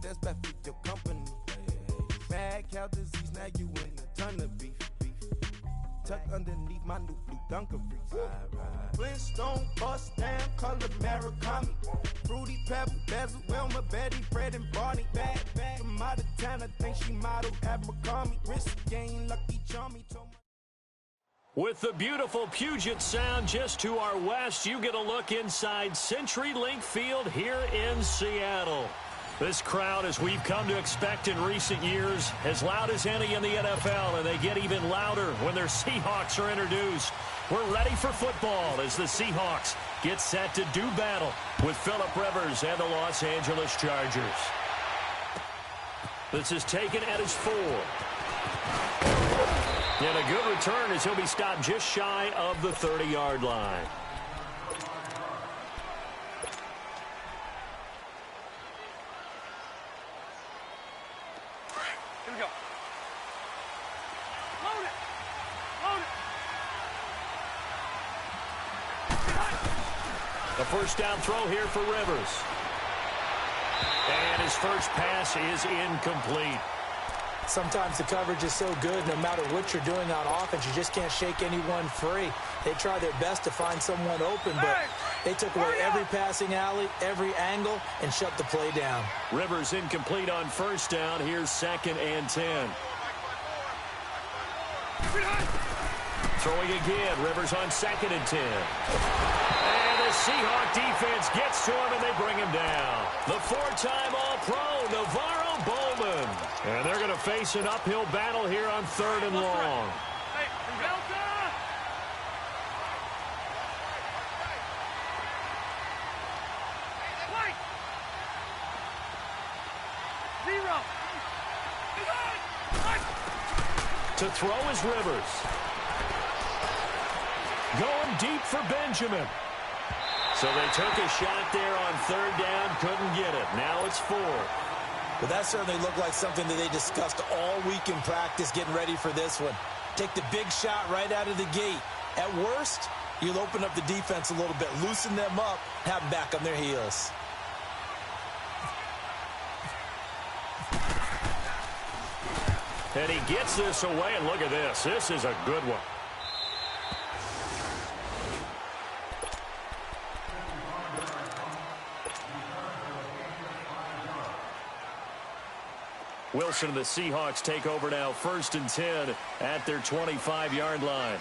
that's bad for your company. Mad cow disease, now you in a ton of beef. Tuck underneath my new blue dungarees. Flintstone, bust down, color Murakami. Fruity Pebble, Basil, Wilma, Betty, Fred, and Barney. Bad from out of town, I think she modeled Abercrombie. Wrist game, Lucky Charmy. With the beautiful Puget Sound just to our west, you get a look inside CenturyLink Field here in Seattle. This crowd, as we've come to expect in recent years, as loud as any in the NFL, and they get even louder when their Seahawks are introduced. We're ready for football as the Seahawks get set to do battle with Phillip Rivers and the Los Angeles Chargers. This is taken at his 4. And a good return as he'll be stopped just shy of the 30-yard line. Here we go. Load it. Load it. A first down throw here for Rivers. And his first pass is incomplete. Sometimes the coverage is so good, no matter what you're doing on offense, you just can't shake anyone free. They try their best to find someone open, but they took away every passing alley, every angle, and shut the play down. Rivers incomplete on first down. Here's 2nd and 10. Throwing again. Rivers on 2nd and 10. And the Seahawk defense gets to him, and they bring him down. The 4-time All-Pro, Navarro Bowman. And they're going to face an uphill battle here on 3rd and long. To throw is Rivers. Going deep for Benjamin. So they took a shot there on 3rd down, couldn't get it. Now it's 4. Well, that certainly looked like something that they discussed all week in practice, getting ready for this one. Take the big shot right out of the gate. At worst, you'll open up the defense a little bit, loosen them up, have them back on their heels. And he gets this away, and look at this. This is a good one. Wilson and the Seahawks take over now, 1st and 10 at their 25-yard line.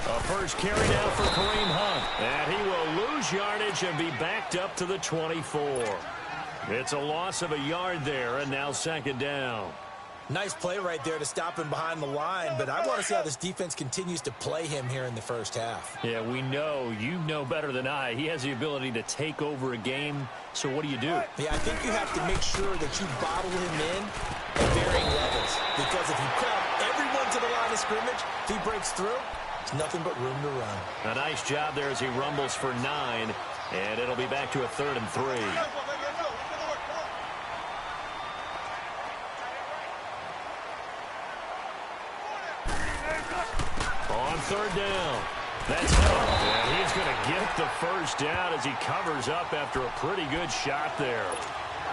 A first carry now for Kareem Hunt. And he will lose yardage and be backed up to the 24. It's a loss of a yard there, and now 2nd down. Nice play right there to stop him behind the line, but I want to see how this defense continues to play him here in the first half. Yeah, we know. You know better than I. He has the ability to take over a game, so what do you do? Yeah, I think you have to make sure that you bottle him in at varying levels, because if you crowd everyone to the line of scrimmage, if he breaks through, it's nothing but room to run. A nice job there as he rumbles for 9, and it'll be back to a 3rd and 3. On 3rd down. That's tough. And he's going to get the first down as he covers up after a pretty good shot there.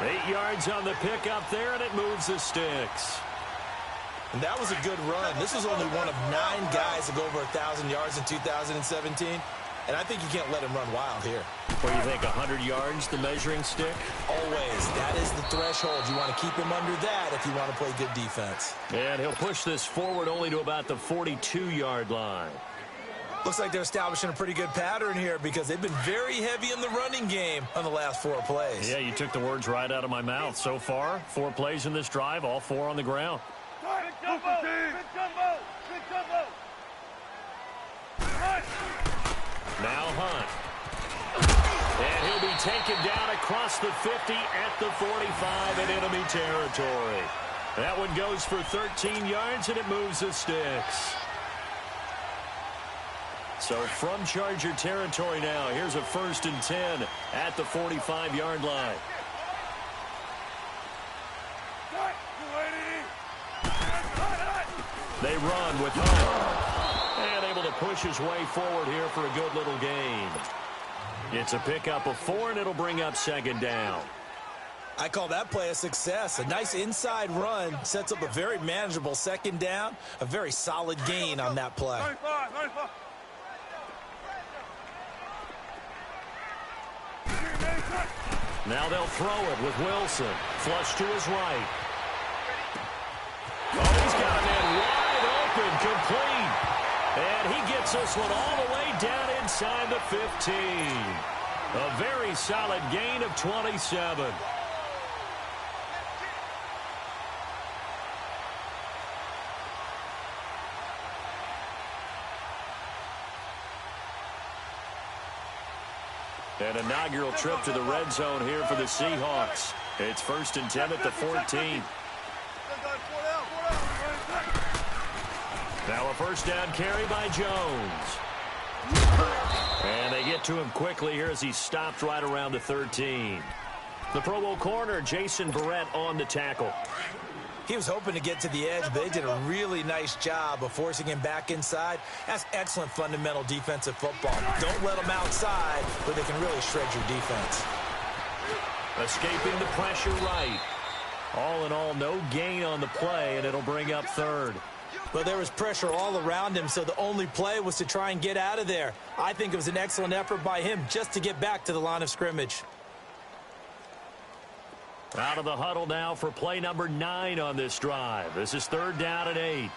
8 yards on the pickup there, and it moves the sticks. And that was a good run. This was only one of 9 guys to go over 1,000 yards in 2017. And I think you can't let him run wild here. What do you think, 100 yards, the measuring stick? Always. That is the threshold. You want to keep him under that if you want to play good defense. And he'll push this forward only to about the 42-yard line. Looks like they're establishing a pretty good pattern here because they've been very heavy in the running game on the last 4 plays. Yeah, you took the words right out of my mouth. So far, 4 plays in this drive, all 4 on the ground. Big jumbo! Big jumbo! Big jumbo! Now Hunt. And he'll be taken down across the 50 at the 45 in enemy territory. That one goes for 13 yards, and it moves the sticks. So from Charger territory now, here's a 1st and 10 at the 45-yard line. They run with Hunt. And able to push his way forward here for a good little gain. It's a pickup of 4, and it'll bring up second down. I call that play a success. A nice inside run sets up a very manageable second down. A very solid gain on that play. 95, 95. Now they'll throw it with Wilson. Flush to his right. Oh, he's got a man wide open, complete. And he gets this one all the way down inside the 15. A very solid gain of 27. An inaugural trip to the red zone here for the Seahawks. It's 1st and 10 at the 14. Now a first down carry by Jones. And they get to him quickly here as he stopped right around the 13. The Pro Bowl corner, Jason Verrett, on the tackle. He was hoping to get to the edge, but they did a really nice job of forcing him back inside. That's excellent fundamental defensive football. Don't let them outside where they can really shred your defense. Escaping the pressure right. All in all, no gain on the play, and it'll bring up 3rd. Well, there was pressure all around him, so the only play was to try and get out of there. I think it was an excellent effort by him just to get back to the line of scrimmage. Out of the huddle now for play number 9 on this drive. This is 3rd down and 8.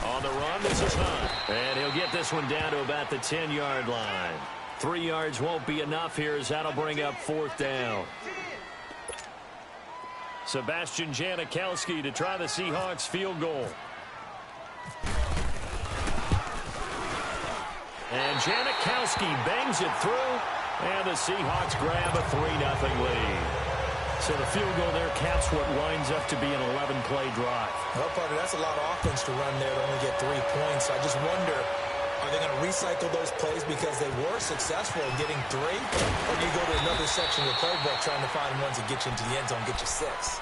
On the run, this is Hunt. And he'll get this one down to about the 10-yard line. 3 yards won't be enough here as that'll bring up 4th down. Sebastian Janikowski to try the Seahawks field goal. And Janikowski bangs it through, and the Seahawks grab a 3-0 lead. So the field goal there caps what winds up to be an 11-play drive. Well, Parker, that's a lot of offense to run there to only get 3 points. I just wonder, are they going to recycle those plays because they were successful in getting 3? Or do you go to another section of the playbook trying to find ones that get you into the end zone, get you 6?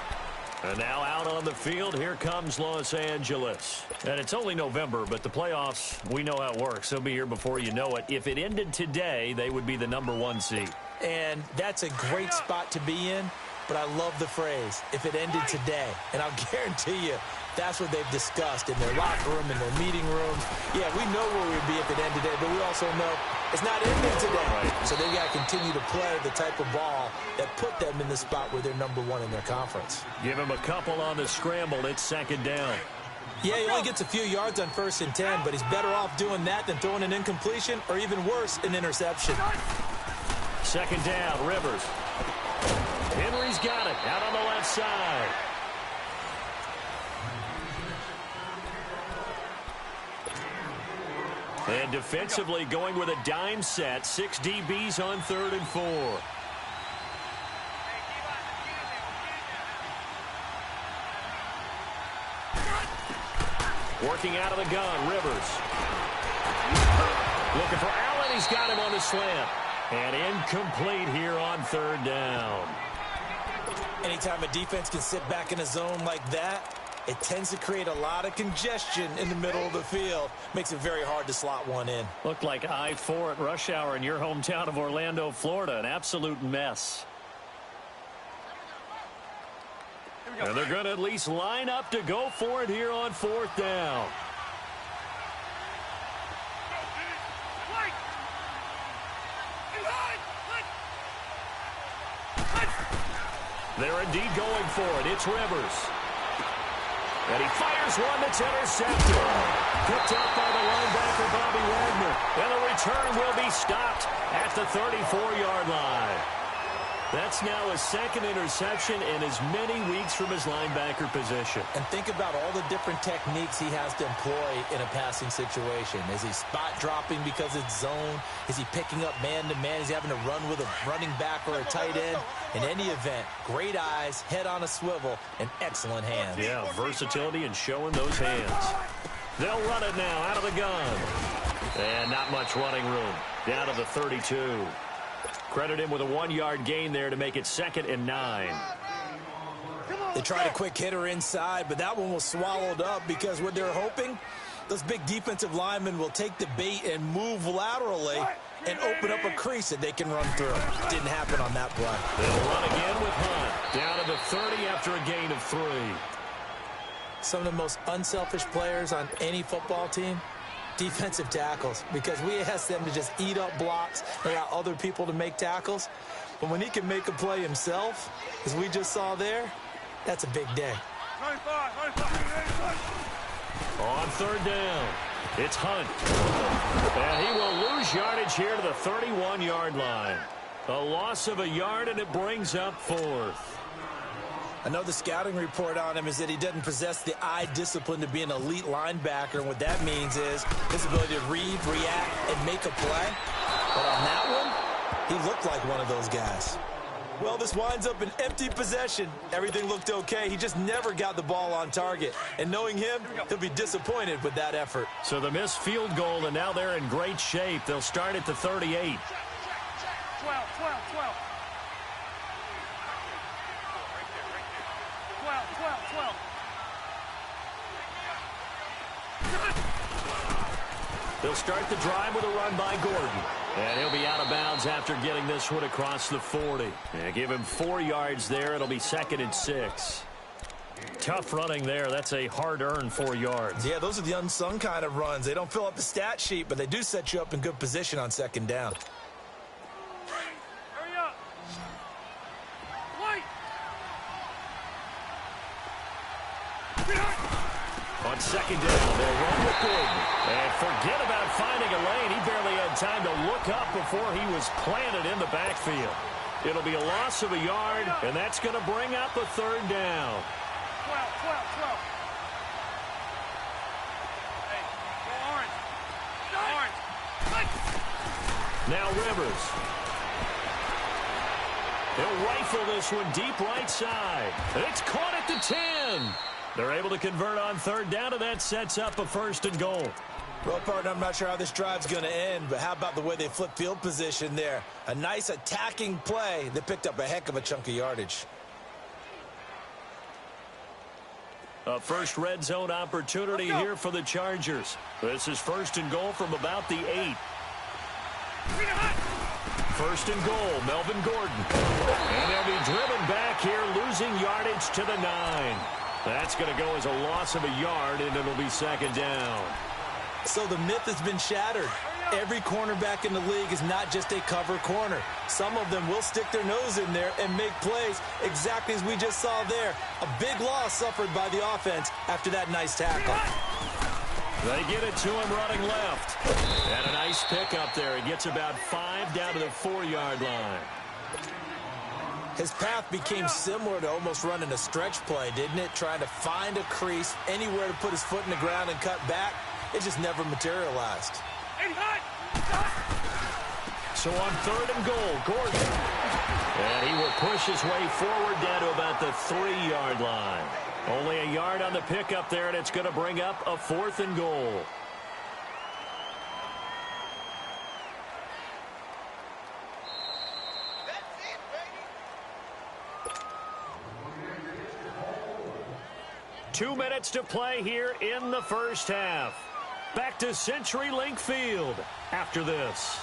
And now out on the field, here comes Los Angeles. And it's only November, but the playoffs, we know how it works. They'll be here before you know it. If it ended today, they would be the number 1 seed. And that's a great spot to be in, but I love the phrase, if it ended today. And I'll guarantee you, that's what they've discussed in their locker room, in their meeting rooms. Yeah, we know where we'd be if it ended today, but we also know it's not ending today. Right. So they've got to continue to play the type of ball that put them in the spot where they're number 1 in their conference. Give him a couple on the scramble. It's 2nd down. Yeah, he only gets a few yards on 1st and 10, but he's better off doing that than throwing an incompletion or even worse, an interception. 2nd down, Rivers. Henry's got it out on the left side. And defensively going with a dime set. 6 DBs on 3rd and 4. Working out of the gun, Rivers. Looking for Allen. He's got him on the slant. And incomplete here on 3rd down. Anytime a defense can sit back in a zone like that, it tends to create a lot of congestion in the middle of the field. Makes it very hard to slot one in. Looked like I-4 at rush hour in your hometown of Orlando, Florida. An absolute mess. And they're going to at least line up to go for it here on 4th down. They're indeed going for it. It's Rivers. And he fires one that's intercepted. Picked up by the linebacker, Bobby Wagner. And the return will be stopped at the 34-yard line. That's now his 2nd interception in as many weeks from his linebacker position. And think about all the different techniques he has to employ in a passing situation. Is he spot dropping because it's zone? Is he picking up man-to-man? Is he having to run with a running back or a tight end? In any event, great eyes, head on a swivel, and excellent hands. Yeah, versatility and showing those hands. They'll run it now out of the gun. And not much running room. Down to the 32. Credit him with a 1-yard gain there to make it 2nd and 9. They tried a quick hitter inside, but that one was swallowed up because what they're hoping Those big defensive linemen will take the bait and move laterally and open up a crease that they can run through. Didn't happen on that play. They'll run again with Hunt. Down to the 30 after a gain of 3. Some of the most unselfish players on any football team, defensive tackles, because we ask them to just eat up blocks and allow other people to make tackles. But when he can make a play himself, as we just saw there, that's a big day. On 3rd down, it's Hunt. And he will lose yardage here to the 31-yard line. A loss of a yard, and it brings up 4th. I know the scouting report on him is that he doesn't possess the eye discipline to be an elite linebacker, and what that means is his ability to read, react, and make a play. But on that one, he looked like one of those guys. Well, this winds up an empty possession. Everything looked okay. He just never got the ball on target. And knowing him, he'll be disappointed with that effort. So the missed field goal, and now they're in great shape. They'll start at the 38. 12. They'll start the drive with a run by Gordon. And he'll be out of bounds after getting this one across the 40. And give him 4 yards there. It'll be 2nd and 6. Tough running there. That's a hard-earned 4 yards. Yeah, those are the unsung kind of runs. They don't fill up the stat sheet, but they do set you up in good position on 2nd down. Hurry up. Wait. On 2nd down, they'll run with Gordon. And forget about finding a lane. He barely had time to look up before he was planted in the backfield. It'll be a loss of a yard, and that's going to bring up a 3rd down. 12. Hey, go orange. Now Rivers. He'll rifle this one deep right side. It's caught at the 10. They're able to convert on 3rd down, and that sets up a 1st and goal. Well, partner, I'm not sure how this drive's going to end, but how about the way they flip field position there? A nice attacking play that picked up a heck of a chunk of yardage. A first red zone opportunity here for the Chargers. This is 1st and goal from about the 8. 1st and goal, Melvin Gordon. And they'll be driven back here, losing yardage to the 9. That's going to go as a loss of a yard, and it'll be 2nd down. So the myth has been shattered. Every cornerback in the league is not just a cover corner. Some of them will stick their nose in there and make plays exactly as we just saw there. A big loss suffered by the offense after that nice tackle. They get it to him running left. And a nice pickup there. He gets about 5 down to the 4-yard line. His path became similar to almost running a stretch play, didn't it? Trying to find a crease, anywhere to put his foot in the ground and cut back. It just never materialized. So on 3rd and goal, Gordon. And he will push his way forward down to about the 3-yard line. Only a yard on the pickup there, and it's going to bring up a 4th and goal. Two minutes to play here in the first half. Back to CenturyLink Field after this.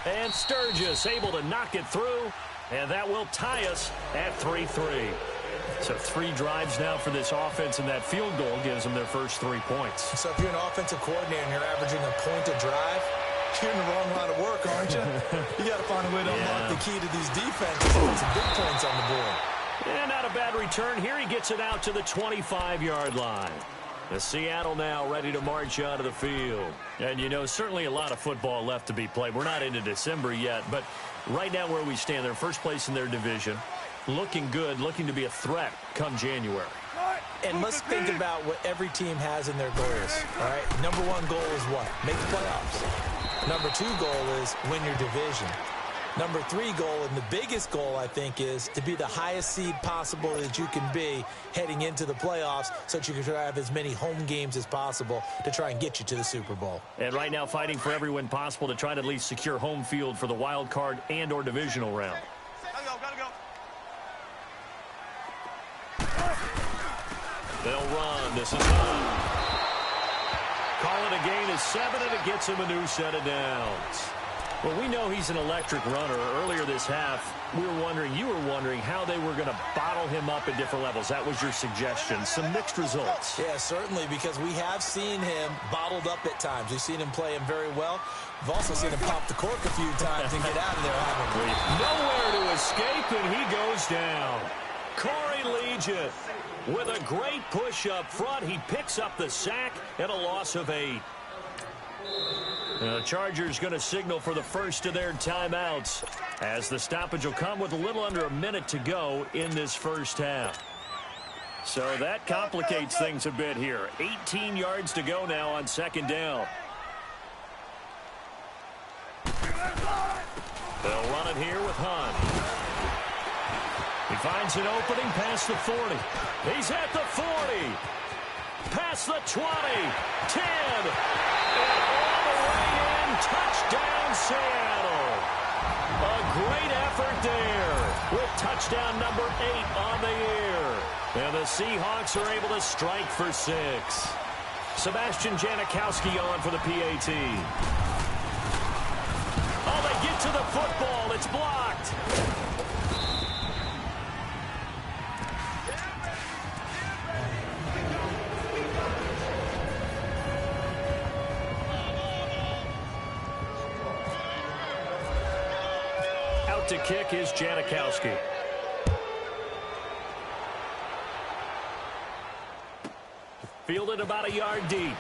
And Sturgis able to knock it through, and that will tie us at 3-3. So 3 drives now for this offense, and that field goal gives them their first 3 points. So if you're an offensive coordinator and you're averaging a point a drive, you're in the wrong line of work, aren't you? You got to find a way to unlock the key to these defenses and put some big points on the board. And not a bad return here. He gets it out to the 25-yard line. The Seattle now ready to march out of the field. And, you know, certainly a lot of football left to be played. We're not into December yet, but right now where we stand, they're first place in their division. Looking good, looking to be a threat come January. And let's think about what every team has in their goals, all right? Number 1 goal is what? Make the playoffs. Number 2 goal is win your division. Number 3 goal, and the biggest goal, I think, is to be the highest seed possible that you can be heading into the playoffs so that you can try to have as many home games as possible to try and get you to the Super Bowl. And right now fighting for every win possible to try to at least secure home field for the wild card and or divisional round. They'll run. This is Hunt. Call it a gain of 7, and it gets him a new set of downs. Well, we know he's an electric runner. Earlier this half, you were wondering how they were going to bottle him up at different levels. That was your suggestion. Some mixed results. Yeah, certainly, because we have seen him bottled up at times. We've seen him play him very well. We've also seen him pop the cork a few times and get out of there, haven't we? Nowhere to escape, and he goes down. Corey Legion with a great push up front. He picks up the sack and a loss of 8. The Chargers going to signal for the first of their timeouts as the stoppage will come with a little under a minute to go in this first half. So that complicates things a bit here. 18 yards to go now on second down. They'll run it here with Hunt. He finds an opening past the 40. He's at the 40. Past the 20. 10. And all the way in. Touchdown, Seattle. A great effort there with touchdown number 8 on the year. And the Seahawks are able to strike for 6. Sebastian Janikowski on for the PAT. Oh, they get to the football. It's blocked. To kick is Janikowski. Fielded about a yard deep.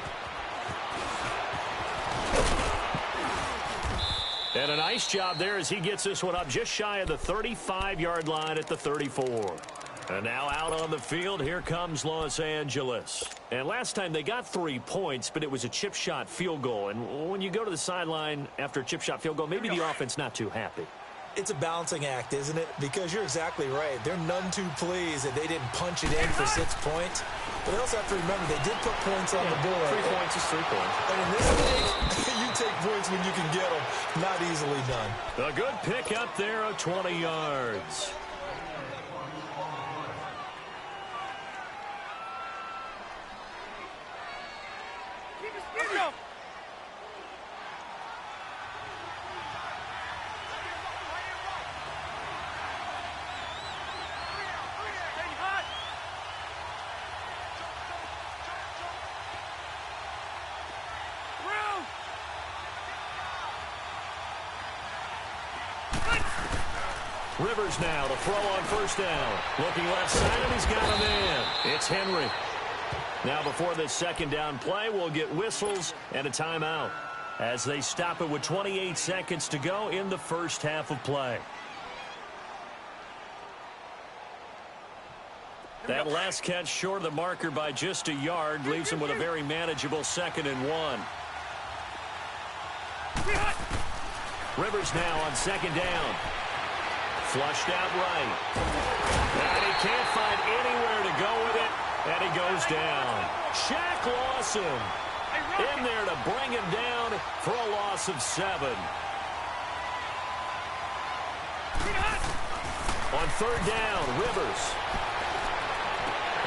And a nice job there as he gets this one up just shy of the 35-yard line at the 34. And now out on the field, here comes Los Angeles. And last time they got 3 points, but it was a chip shot field goal. And when you go to the sideline after a chip shot field goal, maybe the offense not too happy. It's a balancing act, isn't it? Because you're exactly right. They're none too pleased that they didn't punch it in for 6 points. But they also have to remember they did put points on the board. 3 points is 3 points. And in this league, you take points when you can get them. Not easily done. A good pick up there of 20 yards. Rivers now to throw on first down. Looking left side, and he's got him in. It's Henry. Now before this second down play, we'll get whistles and a timeout as they stop it with 28 seconds to go in the first half of play. That last catch short of the marker by just a yard leaves him with a very manageable 2nd and 1. Rivers now on second down. Flushed out right. And he can't find anywhere to go with it. And he goes down. Shaq Lawson in there to bring him down for a loss of 7. On third down, Rivers.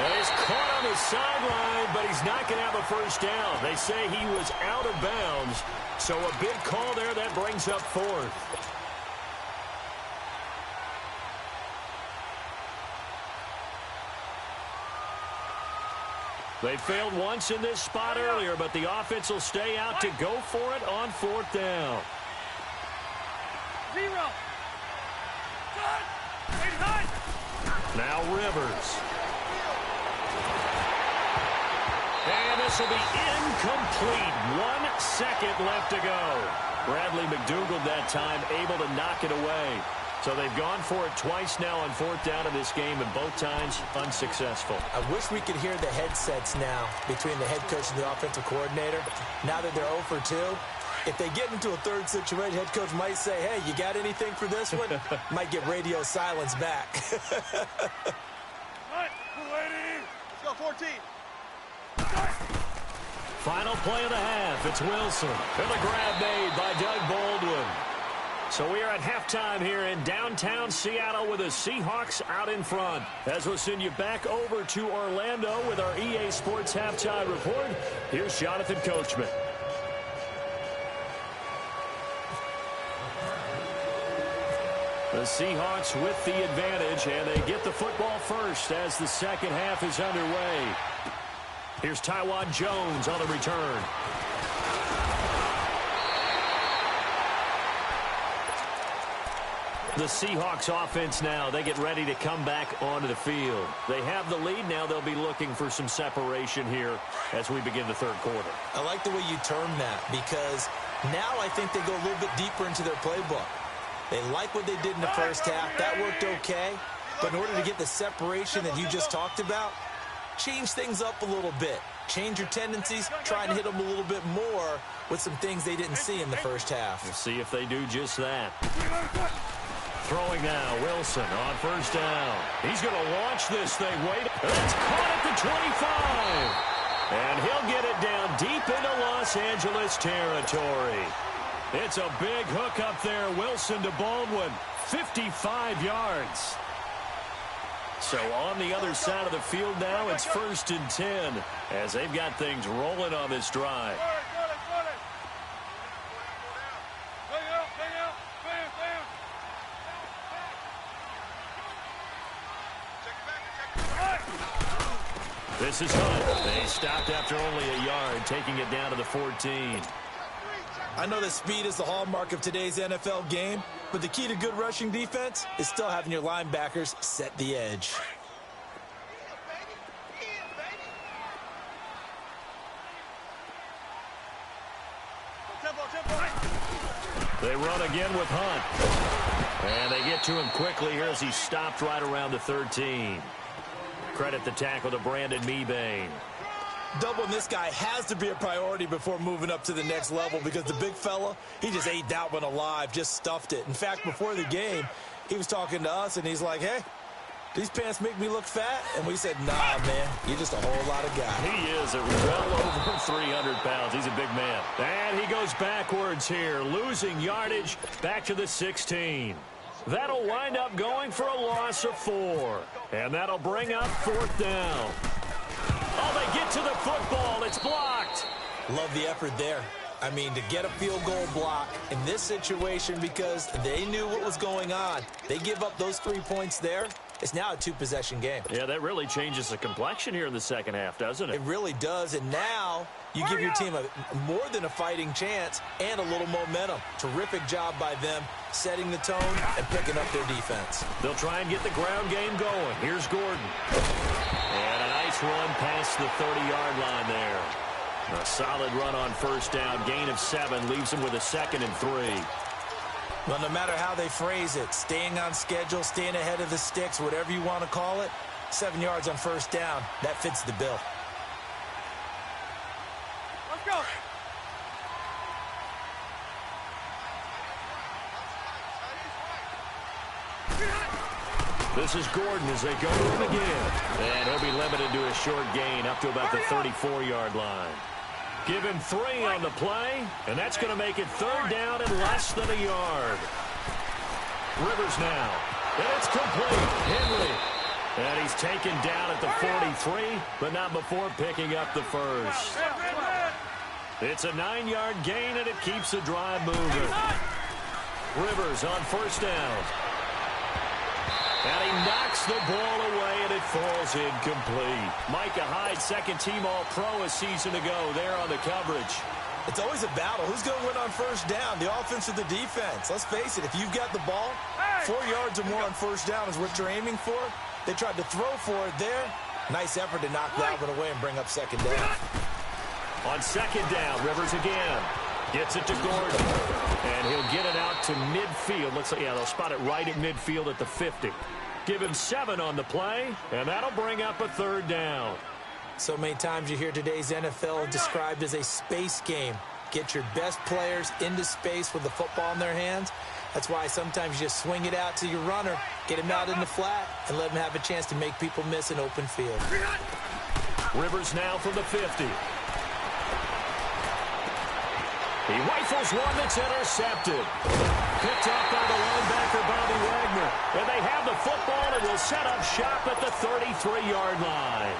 And he's caught on the sideline, but he's not going to have a first down. They say he was out of bounds. So a big call there that brings up 4th. They failed once in this spot earlier, but the offense will stay out to go for it on 4th down. 0. Now Rivers. And this will be incomplete. 1 second left to go. Bradley McDougald that time able to knock it away. So they've gone for it twice now on 4th down in this game, and both times unsuccessful. I wish we could hear the headsets now between the head coach and the offensive coordinator. Now that they're 0 for 2, if they get into a third situation, head coach might say, hey, you got anything for this one? Might get radio silence back. Let's go, 14. Final play of the half. It's Wilson. And the grab made by Doug Baldwin. So we are at halftime here in downtown Seattle with the Seahawks out in front. As we'll send you back over to Orlando with our EA Sports Halftime Report, here's Jonathan Coachman. The Seahawks with the advantage, and they get the football first as the second half is underway. Here's Tywan Jones on the return. The Seahawks offense now, they get ready to come back onto the field. They have the lead. Now they'll be looking for some separation here as we begin the third quarter. I like the way you term that because now I think they go a little bit deeper into their playbook. They like what they did in the first half. That worked okay. But in order to get the separation that you just talked about, change things up a little bit. Change your tendencies. Try and hit them a little bit more with some things they didn't see in the first half. We'll see if they do just that. Throwing now, Wilson on first down. He's going to launch this thing. Wait, it's caught at the 25. And he'll get it down deep into Los Angeles territory. It's a big hook up there. Wilson to Baldwin. 55 yards. So on the other side of the field now, it's 1st and 10 as they've got things rolling on this drive. This is Hunt. They stopped after only a yard, taking it down to the 14. I know that speed is the hallmark of today's NFL game, but the key to good rushing defense is still having your linebackers set the edge. They run again with Hunt. And they get to him quickly here as he stopped right around the 13. Credit the tackle to Brandon Mebane. Doubling this guy has to be a priority before moving up to the next level because the big fella, he just ate that one alive, just stuffed it. In fact, before the game, he was talking to us, and he's like, hey, these pants make me look fat? And we said, nah, man, you're just a whole lot of guy. He is well over 300 pounds. He's a big man. And he goes backwards here, losing yardage back to the 16. That'll wind up going for a loss of 4. And that'll bring up 4th down. Oh, they get to the football. It's blocked. Love the effort there. I mean, to get a field goal block in this situation because they knew what was going on. They give up those 3 points there. It's now a 2-possession game. Yeah, that really changes the complexion here in the second half, doesn't it? It really does. And now you give your team more than a fighting chance and a little momentum. Terrific job by them setting the tone and picking up their defense. They'll try and get the ground game going. Here's Gordon. And a nice run past the 30-yard line there. A solid run on first down. Gain of 7 leaves them with a 2nd and 3. Well, no matter how they phrase it, staying on schedule, staying ahead of the sticks, whatever you want to call it, 7 yards on first down, that fits the bill. Let's go. This is Gordon as they go to him again. And he'll be limited to a short gain up to about the 34-yard line. Give him 3 on the play, and that's going to make it 3rd down and less than a yard. Rivers now, and it's complete. Henry, and he's taken down at the 43, but not before picking up the first. It's a 9-yard gain, and it keeps the drive moving. Rivers on first down. And he knocks the ball away, and it falls incomplete. Micah Hyde, 2nd-team All-Pro a season ago there on the coverage. It's always a battle. Who's going to win on first down, the offense or the defense? Let's face it, if you've got the ball, 4 yards or more on first down is what you're aiming for. They tried to throw for it there. Nice effort to knock that one away and bring up 2nd down. On 2nd down, Rivers again. Gets it to Gordon. And he'll get it out to midfield. Looks like, yeah, they'll spot it right at midfield at the 50. Give him 7 on the play, and that'll bring up a 3rd down. So many times you hear today's NFL described as a space game. Get your best players into space with the football in their hands. That's why sometimes you just swing it out to your runner, get him out in the flat, and let him have a chance to make people miss an open field. Rivers now from the 50. He rifles one that's intercepted. Picked up by the linebacker, Bobby Wagner. And they have the football and will set up shop at the 33-yard line.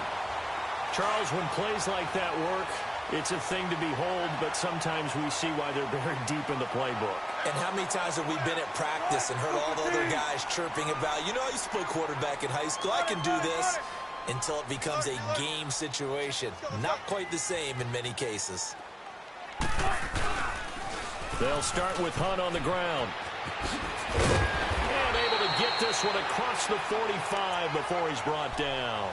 Charles, when plays like that work, it's a thing to behold, but sometimes we see why they're buried deep in the playbook. And how many times have we been at practice and heard all the other guys chirping about, you know, I used to play quarterback in high school, I can do this, until it becomes a game situation. Not quite the same in many cases. They'll start with Hunt on the ground. And able to get this one across the 45 before he's brought down.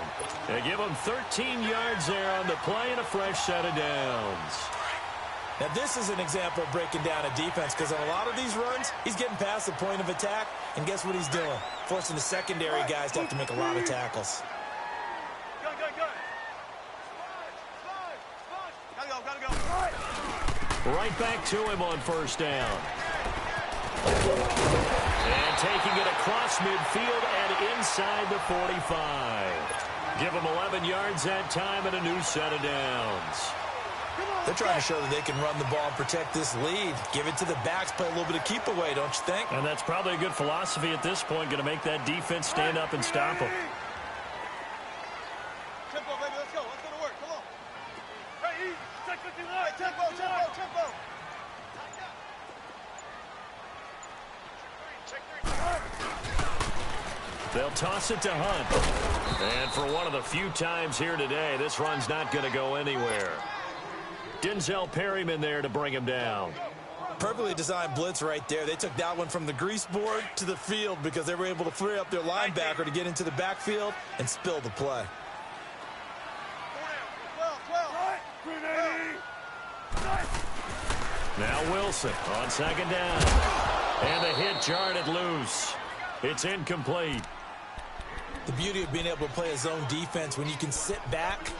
They give him 13 yards there on the play and a fresh set of downs. Now, this is an example of breaking down a defense, because on a lot of these runs, he's getting past the point of attack, and guess what he's doing? Forcing the secondary guys to have to make a lot of tackles. Right back to him on first down. And taking it across midfield and inside the 45. Give him 11 yards that time and a new set of downs. They're trying to show that they can run the ball and protect this lead. Give it to the backs, play a little bit of keep away, don't you think? And that's probably a good philosophy at this point, going to make that defense stand up and stop them. Tempo, baby, let's go. Let's go to work. Come on. Hey, check 59. Tempo. They'll toss it to Hunt. And for one of the few times here today, this run's not going to go anywhere. Denzel Perryman there to bring him down. Perfectly designed blitz right there. They took that one from the grease board to the field because they were able to free up their linebacker to get into the backfield and spill the play. 12. Now Wilson on second down. And the hit jarred it loose. It's incomplete. The beauty of being able to play a zone defense when you can sit back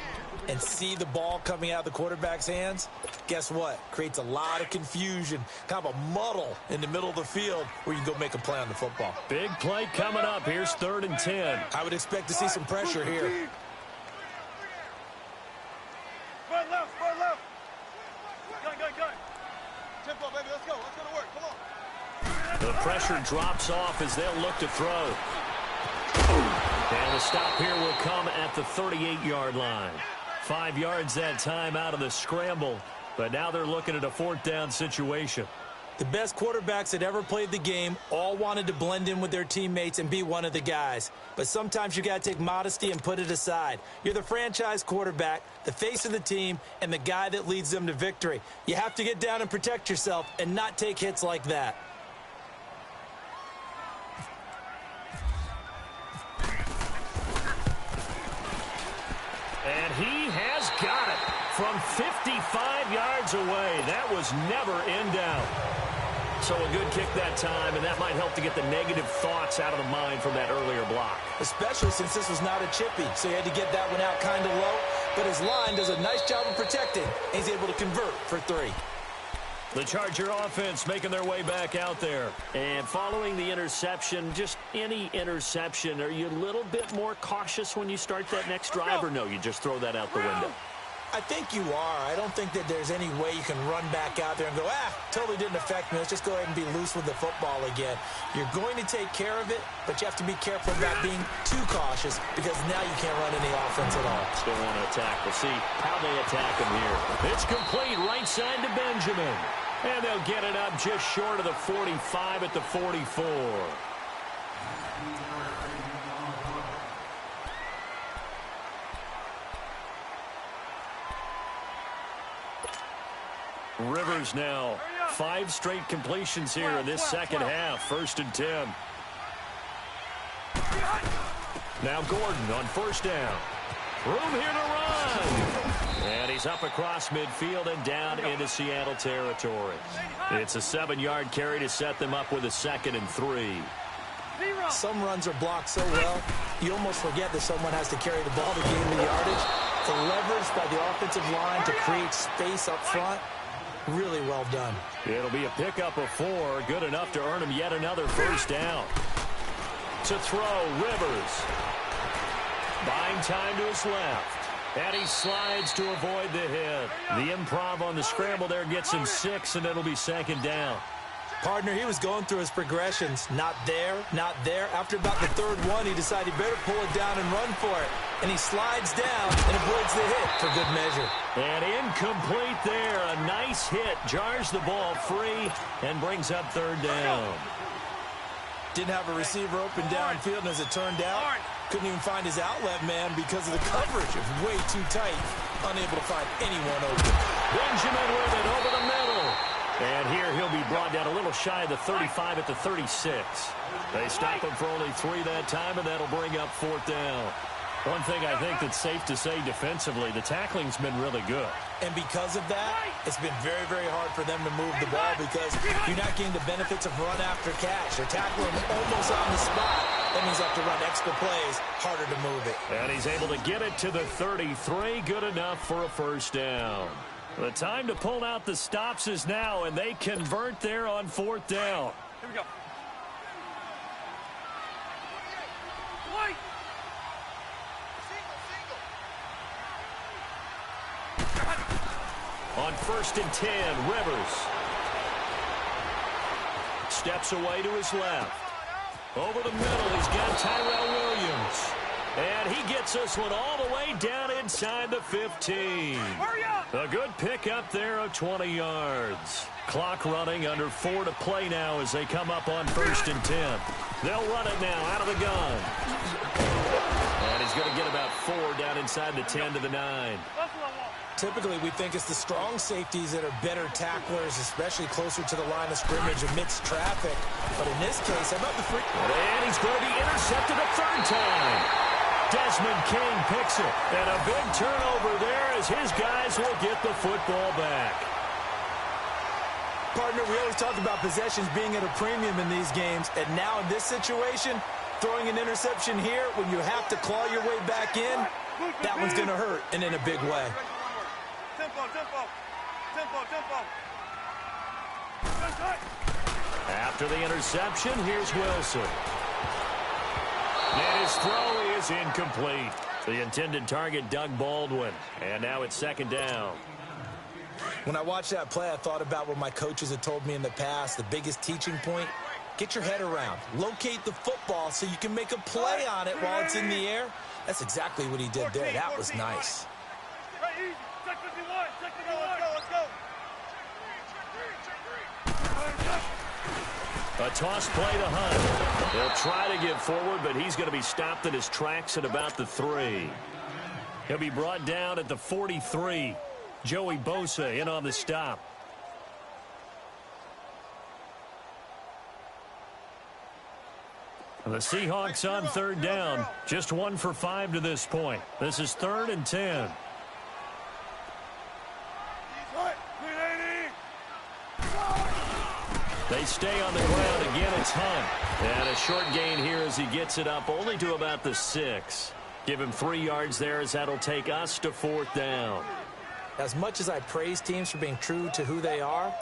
and see the ball coming out of the quarterback's hands, guess what? Creates a lot of confusion, kind of a muddle in the middle of the field where you can go make a play on the football. Big play coming up. Here's 3rd and 10. I would expect to see some pressure here. Right left. Gun. Tempo, baby, let's go to work. Come on. The pressure drops off as they'll look to throw. And the stop here will come at the 38-yard line. 5 yards that time out of the scramble, but now they're looking at a 4th down situation. The best quarterbacks that ever played the game all wanted to blend in with their teammates and be one of the guys. But sometimes you got to take modesty and put it aside. You're the franchise quarterback, the face of the team, and the guy that leads them to victory. You have to get down and protect yourself and not take hits like that. And he has got it from 55 yards away. That was never in doubt. So a good kick that time, and that might help to get the negative thoughts out of the mind from that earlier block. Especially since this was not a chippy, so he had to get that one out kind of low. But his line does a nice job of protecting, and he's able to convert for 3. The Charger offense making their way back out there. And following the interception, just any interception, are you a little bit more cautious when you start that next drive, or no, you just throw that out the window? I think you are. I don't think that there's any way you can run back out there and go, totally didn't affect me. Let's just go ahead and be loose with the football again. You're going to take care of it, but you have to be careful about being too cautious because now you can't run any offense at all. Still want to attack. We'll see how they attack him here. It's complete right side to Benjamin. And they'll get it up just short of the 45 at the 44. Rivers now. 5 straight completions here in this second half. 1st and 10. Now Gordon on first down. Room here to run. And he's up across midfield and down into Seattle territory. It's a 7-yard carry to set them up with a 2nd and 3. Some runs are blocked so well, you almost forget that someone has to carry the ball to gain the yardage. The leverage by the offensive line to create space up front, really well done. It'll be a pickup of 4, good enough to earn him yet another 1st down. To throw, Rivers. Buying time to his left. And he slides to avoid the hit. The improv on the scramble there gets him 6, and it'll be second down. Partner, he was going through his progressions. Not there, not there. After about the third one, he decided he better pull it down and run for it. And he slides down and avoids the hit for good measure. And incomplete there. A nice hit. Jars the ball free and brings up third down. Didn't have a receiver open downfield, and as it turned out, couldn't even find his outlet man because of the coverage. It was way too tight. Unable to find anyone open. Benjamin with it over the middle. And here he'll be brought down a little shy of the 35 at the 36. They stop him for only 3 that time, and that'll bring up fourth down. One thing I think that's safe to say defensively, the tackling's been really good. And because of that, it's been very, very hard for them to move the ball because you're not getting the benefits of run after catch. They're tackling almost on the spot. That means you have to run extra plays, harder to move it. And he's able to get it to the 33, good enough for a first down. The time to pull out the stops is now, and they convert there on fourth down. Here we go. On first and 10, Rivers steps away to his left. Over the middle, he's got Tyrell Williams. And he gets this one all the way down inside the 15. A good pickup there of 20 yards. Clock running, under 4 to play now as they come up on first and 10. They'll run it now out of the gun. And he's going to get about 4 down inside the 10 to the 9. Typically, we think it's the strong safeties that are better tacklers, especially closer to the line of scrimmage amidst traffic. But in this case, how about the free? And he's going to be intercepted a third time. Desmond King picks it. And a big turnover there as his guys will get the football back. Partner, we always talk about possessions being at a premium in these games. And now in this situation, throwing an interception here when you have to claw your way back in, that one's going to hurt, and in a big way. After the interception, here's Wilson. And his throw is incomplete. The intended target, Doug Baldwin. And now it's second down. When I watched that play, I thought about what my coaches had told me in the past. The biggest teaching point, get your head around. Locate the football so you can make a play on it while it's in the air. That's exactly what he did there. That was nice. A toss play to Hunt. He'll try to get forward, but he's going to be stopped in his tracks at about the 3. He'll be brought down at the 43. Joey Bosa in on the stop. The Seahawks on third down. Just 1 for 5 to this point. This is 3rd and 10. They stay on the ground. Again, it's Hunt. And a short gain here as he gets it up only to about the 6. Give him 3 yards there as that'll take us to fourth down. As much as I praise teams for being true to who they are,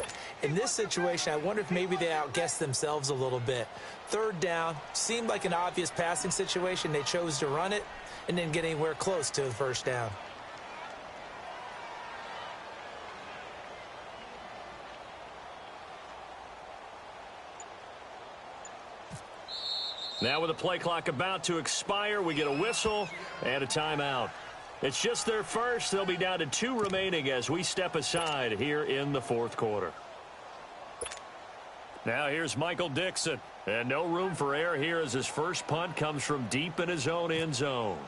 in this situation, I wonder if maybe they outguessed themselves a little bit. Third down, seemed like an obvious passing situation. They chose to run it and didn't get anywhere close to the first down. Now with the play clock about to expire, we get a whistle and a timeout. It's just their first. They'll be down to 2 remaining as we step aside here in the fourth quarter. Now here's Michael Dixon. And no room for error here as his first punt comes from deep in his own end zone.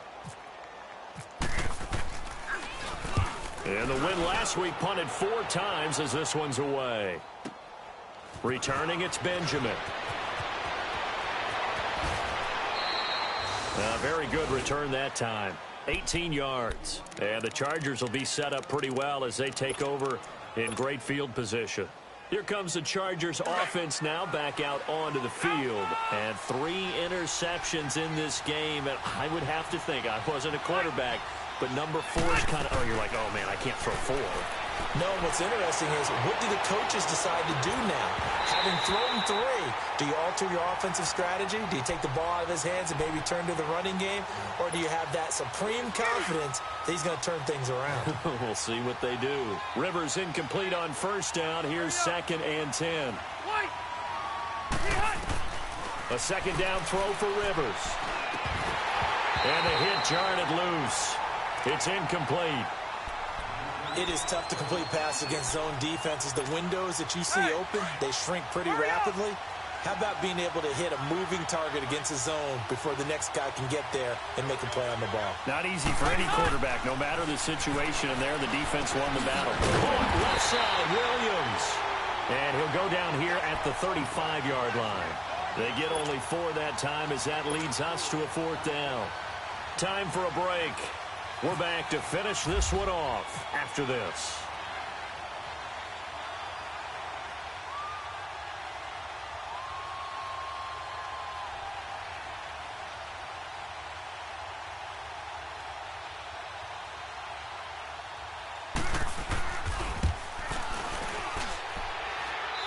And the win last week punted 4 times as this one's away. Returning, it's Benjamin. A very good return that time. 18 yards. And the Chargers will be set up pretty well as they take over in great field position. Here comes the Chargers offense now back out onto the field. And 3 interceptions in this game. And I would have to think, I wasn't a quarterback, but number 4 is kind of, oh, you're like, oh, man, I can't throw 4. No, what's interesting is, what do the coaches decide to do now? Having thrown 3, do you alter your offensive strategy? Do you take the ball out of his hands and maybe turn to the running game? Or do you have that supreme confidence that he's going to turn things around? We'll see what they do. Rivers incomplete on first down. Here's 2nd and 10. A second down throw for Rivers. And the hit jarred it loose. It's incomplete. It is tough to complete passes against zone defenses. The windows that you see open, they shrink pretty rapidly. How about being able to hit a moving target against a zone before the next guy can get there and make a play on the ball? Not easy for any quarterback, no matter the situation, and there the defense won the battle. Left side, Williams. And he'll go down here at the 35-yard line. They get only 4 that time as that leads us to a 4th down. Time for a break. We're back to finish this one off after this.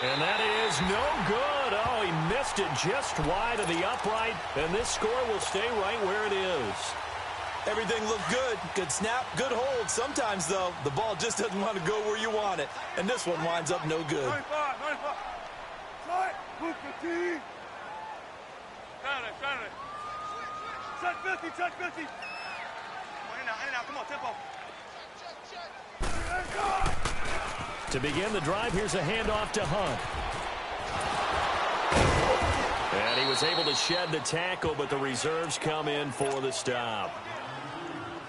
And that is no good. Oh, he missed it just wide of the upright, and this score will stay right where it is. Everything looked good. Good snap, good hold. Sometimes, though, the ball just doesn't want to go where you want it. And this one winds up no good. 95. Try it. Move the team. Got it. Check 50, check 50. Come on, in and out. Come on, tempo. To begin the drive, here's a handoff to Hunt. And he was able to shed the tackle, but the reserves come in for the stop.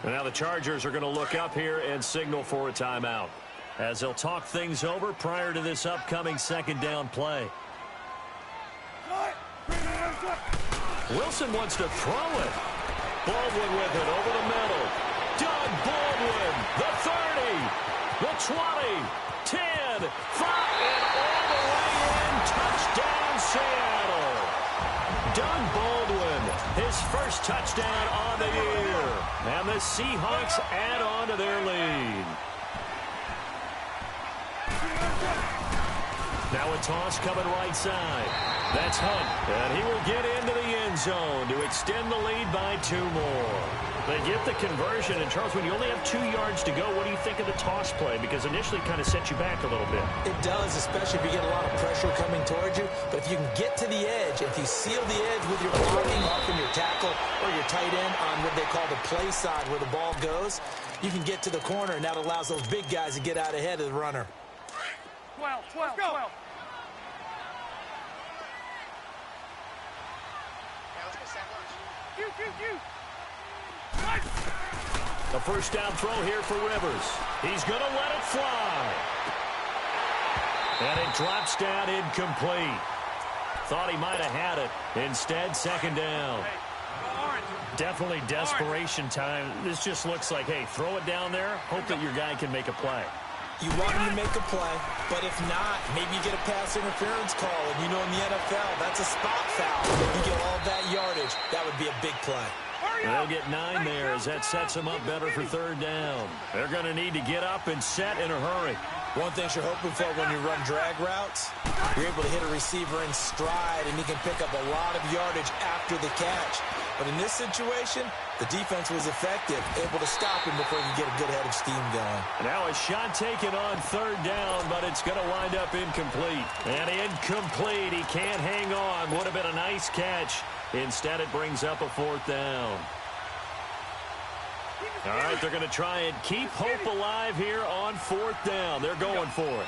And now the Chargers are going to look up here and signal for a timeout, as they'll talk things over prior to this upcoming 2nd down play. Wilson wants to throw it. Baldwin with it over the middle. Doug Baldwin, the 30, the 20, 10, 5, and all the way in. Touchdown, Seattle. Doug Baldwin, his first touchdown on the year. And the Seahawks add on to their lead. Now a toss coming right side. That's Hunt. And he will get into the end zone to extend the lead by 2 more. They get the conversion. And, Charles, when you only have 2 yards to go, what do you think of the toss play? Because initially it kind of sets you back a little bit. It does, especially if you get a lot of pressure coming towards you. But if you can get to the edge, if you seal the edge with your blocking, often your tackle or your tight end on what they call the play side where the ball goes, you can get to the corner, and that allows those big guys to get out ahead of the runner. 12. A first down throw here for Rivers. He's going to let it fly. And it drops down incomplete. Thought he might have had it. Instead, 2nd down. Definitely desperation time. This just looks like, hey, throw it down there. Hope that your guy can make a play. You want him to make a play, but if not, maybe you get a pass interference call. And you know in the NFL, that's a spot foul. You get all that yardage. That would be a big play. They'll get 9 there as that sets them up better for 3rd down. They're going to need to get up and set in a hurry. One thing you're hoping for when you run drag routes, you're able to hit a receiver in stride, and he can pick up a lot of yardage after the catch. But in this situation, the defense was effective, able to stop him before he could get a good head of steam going. Now a shot taken on 3rd down, but it's going to wind up incomplete. And incomplete. He can't hang on. Would have been a nice catch. Instead, it brings up a 4th down. All right, they're going to try and keep hope alive here on 4th down. They're going for it.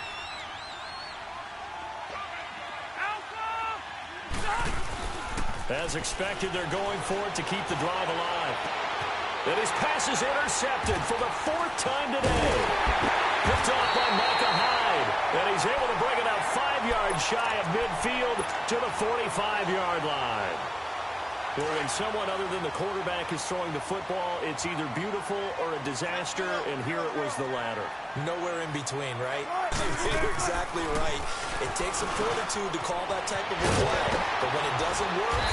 As expected, they're going for it to keep the drive alive. And his pass is intercepted for the 4th time today. Picked off by Micah Hyde. And he's able to bring it out 5 yards shy of midfield to the 45-yard line. Well, when someone other than the quarterback is throwing the football, it's either beautiful or a disaster, and here it was the latter. Nowhere in between, right? You're exactly right. It takes some fortitude to call that type of a play, but when it doesn't work,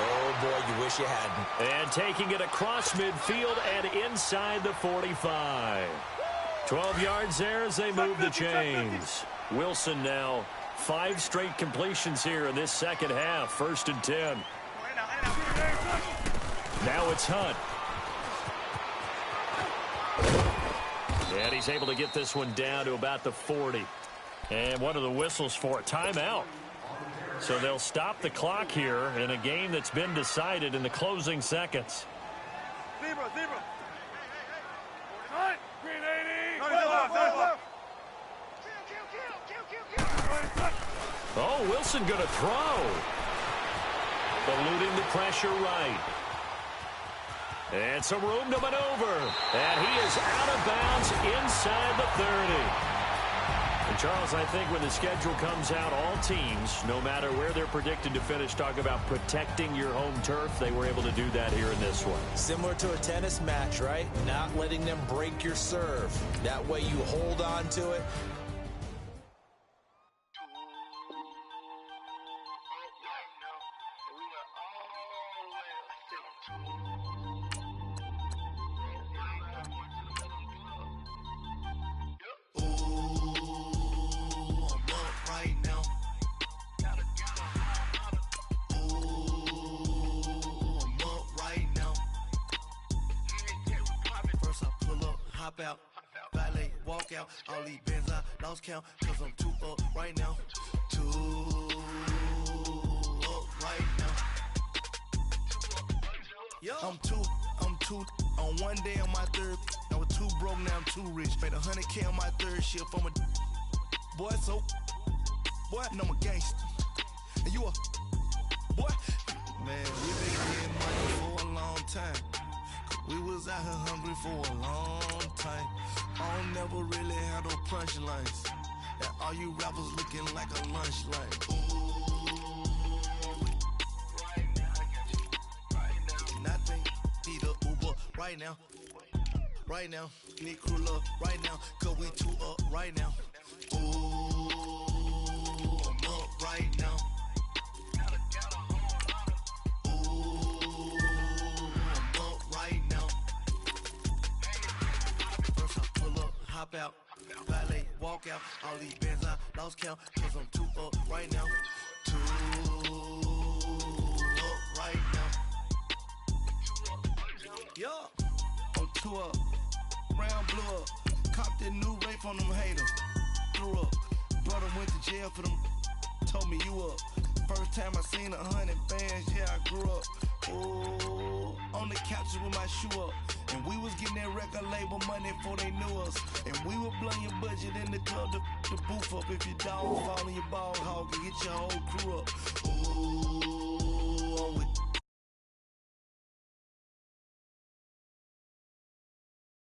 oh, boy, you wish you hadn't. And taking it across midfield and inside the 45. 12 yards there as they move the chains. Wilson now 5 straight completions here in this second half. 1st and 10. Now it's Hunt. And he's able to get this one down to about the 40. And one of the whistles for a timeout. So they'll stop the clock here in a game that's been decided in the closing seconds. Zebra. Green 80. Oh, Wilson going to throw. Eluding the pressure right. And some room to maneuver. And he is out of bounds inside the 30. And Charles, I think when the schedule comes out, all teams, no matter where they're predicted to finish, talk about protecting your home turf. They were able to do that here in this one. Similar to a tennis match, right? Not letting them break your serve. That way you hold on to it. Out, valet, walk out, all these bands I lost count, cause I'm 2 up right now, 2 up right now, I'm two on one day on my third, I was 2 broke, now I'm 2 rich, made 100K on my third shift, I'm a boy, so, boy, and I'm a gangster, and you a, boy, man, we been getting money for a long time. We was out here hungry for a long time. I don't never really have no punchlines. And all you rappers looking like a lunch line. Nothing, need a Uber right now. Right now, need crew love right now. Cause we 2 up right now. Ooh, I'm up right now. Hop out, valet, walk out, all these bands I lost count, cause I'm 2 up right now, 2 up right now, yeah, I'm 2 up, round blew up, copped that new rape on them haters, threw up, brother went to jail for them, told me you up, first time I seen 100 bands, yeah I grew up, ooh, on the couches with my shoe up. And we was getting that record label money before they knew us. And we were blowing your budget in the club to boof up. If your dog fall in your ball hog and get your whole crew up. Ooh.